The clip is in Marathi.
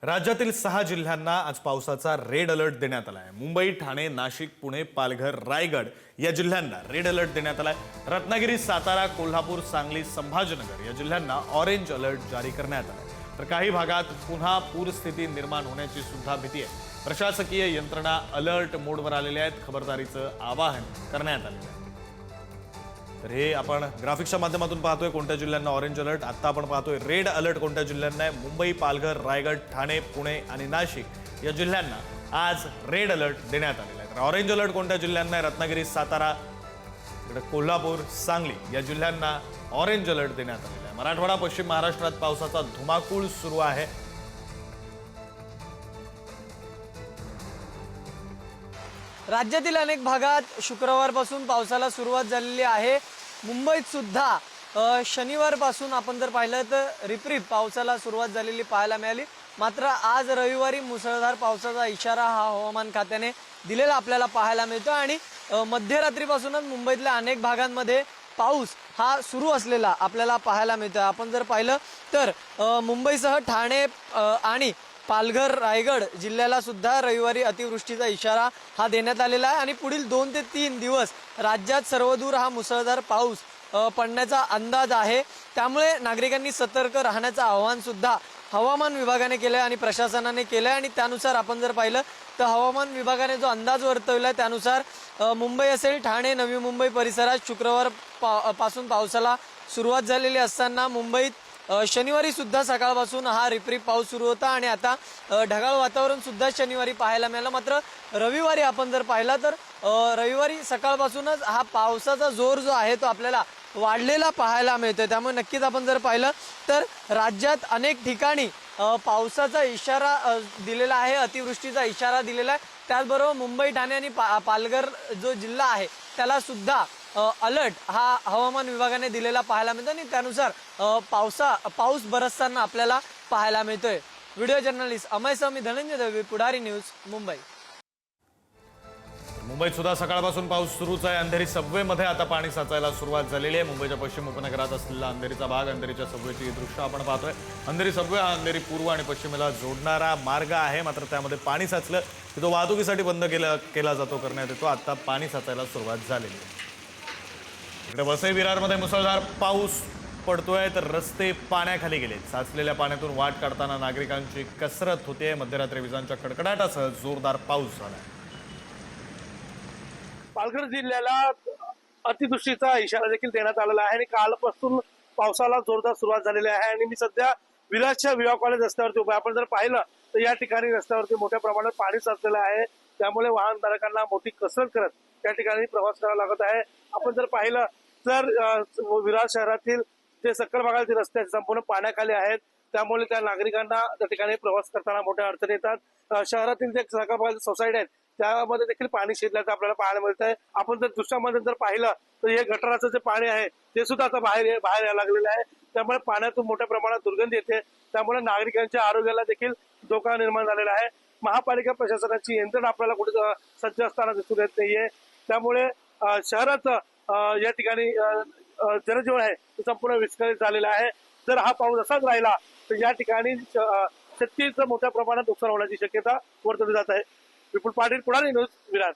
राज्यातील 6 जिल्ह्यांना आज पावसाचा रेड अलर्ट देण्यात आला आहे। मुंबई, ठाणे, नाशिक, पुणे, पालघर, रायगड या जिल्ह्यांना रेड अलर्ट देण्यात आला आहे। रत्नागिरी, सातारा, कोल्हापूर, सांगली, संभाजीनगर या जिल्ह्यांना ऑरेंज अलर्ट जारी करण्यात आला आहे। तर काही भागात पुन्हा पूरस्थिती निर्माण होण्याची सुद्धा भीती आहे। प्रशासकीय यंत्रणा अलर्ट मोडवर आलेल्या आहेत। खबरदारीचं आवाहन करण्यात आलं आहे। तर हे आपण ग्राफिक्सच्या माध्यमातून पाहतोय कोणत्या जिल्ह्यांना ऑरेंज अलर्ट। आता आपण पाहतोय रेड अलर्ट कोणत्या जिल्ह्यांना आहे। मुंबई, पालघर, रायगड, ठाणे, पुणे आणि नाशिक या जिल्ह्यांना आज रेड अलर्ट देण्यात आलेला आहे। तर ऑरेंज अलर्ट कोणत्या जिल्ह्यांना आहे? रत्नागिरी, सातारा, कोल्हापूर, सांगली या जिल्ह्यांना ऑरेंज अलर्ट देण्यात आलेला आहे। मराठवाडा, पश्चिम महाराष्ट्रात पावसाचा धुमाकूळ सुरू आहे। राज्यातील अनेक भागात शुक्रवारपासून पावसाला सुरुवात झालेली आहे। मुंबईत सुद्धा शनिवारपासून आपण जर पाहिलं तर रिपरिप पावसाला सुरुवात झालेली पाहायला मिळाली। मात्र आज रविवारी मुसळधार पावसाचा इशारा हा हवामान खात्याने दिलेला आपल्याला पाहायला मिळतो आणि मध्यरात्रीपासूनच मुंबईतल्या अनेक भागांमध्ये पाऊस हा सुरू असलेला आपल्याला पाहायला मिळतो। आपण जर पाहिलं तर मुंबईसह ठाणे आणि पालघर, रायगड जिल्ह्याला सुद्धा रविवारी अतिवृष्टीचा इशारा हा देण्यात आलेला आहे आणि पुढील 2 ते 3 दिवस राज्यात सर्वदूर हा मुसळधार पाऊस पडण्याचा अंदाज आहे। त्यामुळे नागरिकांनी सतर्क राहण्याचं आवाहन सुद्धा हवामान विभागाने केलं आणि प्रशासनाने केलं आणि त्यानुसार आपण जर पाहिलं तर हवामान विभागाने जो अंदाज वर्तवला त्यानुसार मुंबई असेल, ठाणे, नवी मुंबई परिसरात शुक्रवार पासून पावसाला सुरुवात झालेली असताना मुंबईत शनिवारी सुद्धा सकाळपासून हा रिपरिप पाऊस सुरू होता आणि आता ढगाळ वातावरण सुद्धा शनिवारी पाहायला मिळालं। मात्र रविवारी आपण जर पाहिला तर रविवारी सकाळपासूनच हा पावसाचा जोर जो आहे तो आपल्याला वाढलेला पाहायला मिळतोय। त्यामुळे नक्कीच आपण जर पाहिलं तर राज्यात अनेक ठिकाणी पावसाचा इशारा दिलेला आहे, अतिवृष्टीचा इशारा दिलेला आहे। त्याचबरोबर मुंबई, ठाणे आणि पालघर जो जिल्हा आहे त्याला सुद्धा अलर्ट हा हवामान विभागाने दिलेला पाहायला मिळतो आणि त्यानुसार पाऊस बरसताना आपल्याला पाहायला मिळतोय। व्हिडिओ जर्नलिस्ट अमय मी धनंजय दवे, पुढारी न्यूज, मुंबई। मुंबईत सुद्धा सकाळपासून पाऊस सुरूच आहे। अंधेरी सबवेमध्ये आता पाणी साचायला सुरुवात झालेली आहे। मुंबईच्या पश्चिम उपनगरात असलेला अंधेरीचा भाग, अंधेरीच्या सबवेची दृश्य आपण पाहतोय। अंधेरी सबवे हा अंधेरी पूर्व आणि पश्चिमेला जोडणारा मार्ग आहे। मात्र त्यामध्ये पाणी साचलं की तो वाहतुकीसाठी बंद केला जातो, करण्यात येतो। आता पाणी साचायला सुरुवात झालेली आहे। इकडे वसई विरारमध्ये मुसळधार पाऊस पडतोय तर रस्ते पाण्याखाली गेले। साचलेल्या पाण्यातून वाट काढताना नागरिकांची कसरत होते। मध्यरात्री विजांच्या कडकडाटासह जोरदार पाऊस झाला। पालघर जिल्ह्याला अतिवृष्टीचा इशारा देखील देण्यात आलेला आहे आणि कालपासून पावसाला जोरदार सुरुवात झालेली आहे आणि मी सध्या विरारच्या विवा कॉलेज रस्त्यावरती उभा आहे। आपण जर पाहिलं तर या ठिकाणी रस्त्यावरती मोठ्या प्रमाणात पाणी साचलेलं आहे। त्यामुळे वाहनधारकांना मोठी कसरत करत त्या ठिकाणी प्रवास करावा लागत आहे। आपण जर पाहिलं तर विरार शहरातील जे सखल भागातील रस्ते आहेत संपूर्ण पाण्याखाली आहेत। त्यामुळे त्या नागरिकांना त्या ठिकाणी प्रवास करताना मोठ्या अडचणी येतात। शहरातील जे सखल भागातील सोसायटी आहेत त्यामध्ये देखील पाणी शिरल्याचं आपल्याला पाहायला मिळत आहे। आपण जर दृश्यामध्ये जर पाहिलं तर हे गटाराचं जे पाणी आहे ते सुद्धा आता बाहेर यायला लागलेलं आहे। त्यामुळे पाण्यातून मोठ्या प्रमाणात दुर्गंधी येते। त्यामुळे नागरिकांच्या आरोग्याला देखील धोका निर्माण झालेला आहे। महापालिका प्रशासनाची यंत्रणा आपल्याला कुठे सज्ज असताना दिसून येत नाहीये। त्यामुळे शहराचं या ठिकाणी जनजीवन आहे ते संपूर्ण विस्कळीत झालेलं आहे। जर हा पाऊस असाच राहिला तर या ठिकाणी शेतीचं मोठ्या प्रमाणात नुकसान होण्याची शक्यता वर्तवली जात आहे। विपुल पाटील, पुढारी न्यूज, विरार।